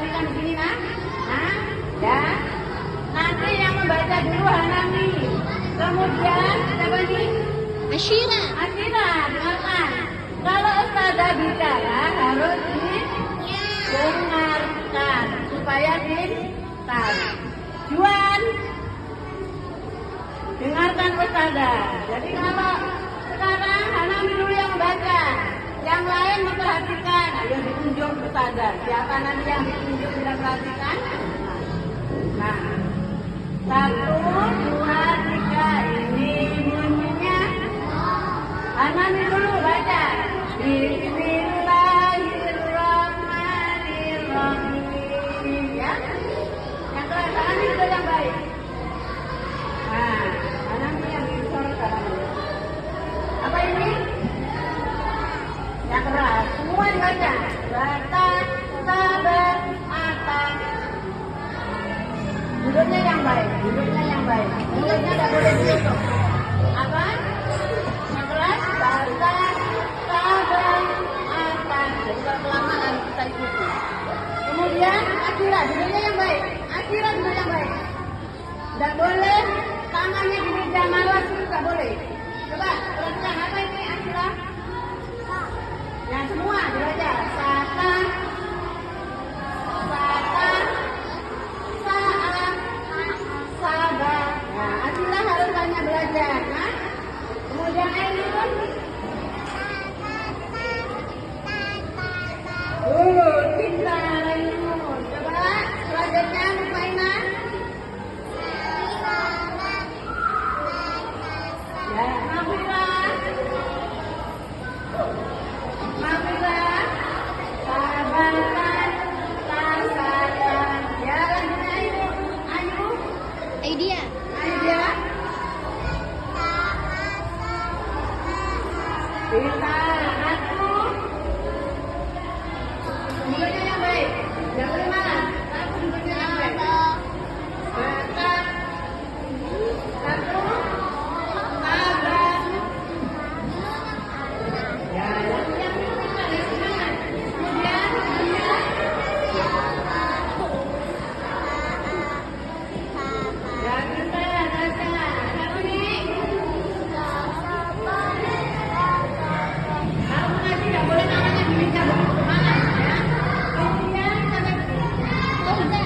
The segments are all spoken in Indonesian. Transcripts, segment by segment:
perhatikan di sini, nah. Nah, ya. Nanti yang membaca dulu Hanami. Kemudian siapa nih? Asyira. Asyira, dengarkan. Kalau Ustazah bicara harus didengarkan supaya pintar. Juan, dengarkan Ustazah. Jadi kalau sekarang Hanami dulu yang membaca, yang lain memperhatikan. Ayo ditunjuk Ustazah. Siapa nanti yang ditunjuk tidak perhatikan? Nah, 1, 2, 3. Ini bunyinya. Hanami dulu baca. Bismillahirrahmanirrahim. Ya. Yang kelas Hanami itu yang baik. Nah, Hanami yang disorot Hanami. Apa ini? Yang keras. Semua dibaca. Bata, sabar, atas. Duduknya yang baik. Duduknya yang baik. Mulutnya tidak boleh ditutup. Apa? Yang keras. Bata, sabar, atas. Jadi kalau kelamaan kita ikuti. Kemudian Asyira, duduknya yang baik. Asyira duduk yang baik. Tidak boleh tangannya di meja malas itu tidak boleh. Coba perhatikan apa ini Asyira? Yang semua dibaca. Sata, sata, saat, sabar. Nah, Asyira harus banyak belajar. Nah, kemudian Ainun. Pintar Ainun. Coba selanjutnya Mutmainah. Ya, Nafirah. Nafirah. Sabaran, sabaran. Ya, lanjutnya Ayu. Aidia. Aidia. Pintar. Aku. Duduknya yang baik. Yang boleh malas. Aku duduknya yang baik. Batak. Satu. Sabar. Ya, yang pintar, yang semangat. Kemudian, ya, pintar, baca. Kamu nih. Kalau mengaji tidak boleh namanya diminta malas ya. Kemudian Fauzan. Fauzan.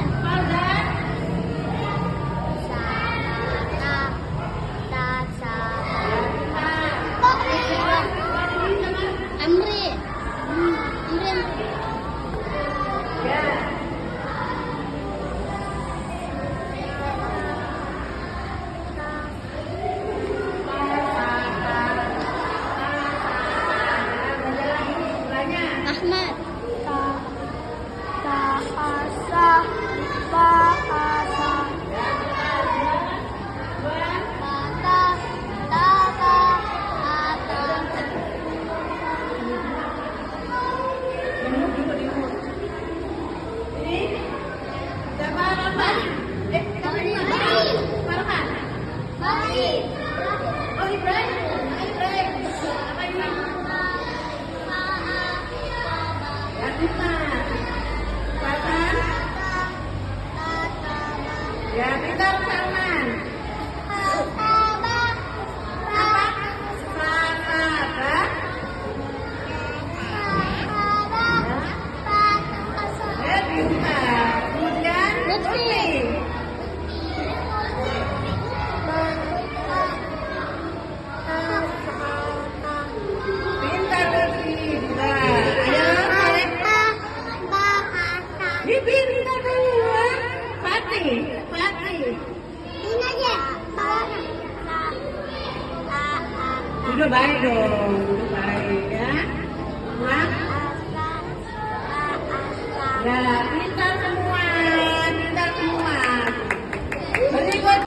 Amri. Amri. Ya. Ahmad. Bahasa, bahasa, mata, tata, atas. Ini siapa Rahman? Farhan. Baik. Oh Ibrahim. Ibrahim. Apa ini? Ya pintar. Farhan. Ya pintar Salman. Apa? Sahabat. Ya pintar. Kemudian Lutfi. Pintar Lutfi. Ayo. Ini pintar semua. Fatih. Fatih. Ini aja. Udah baik dong.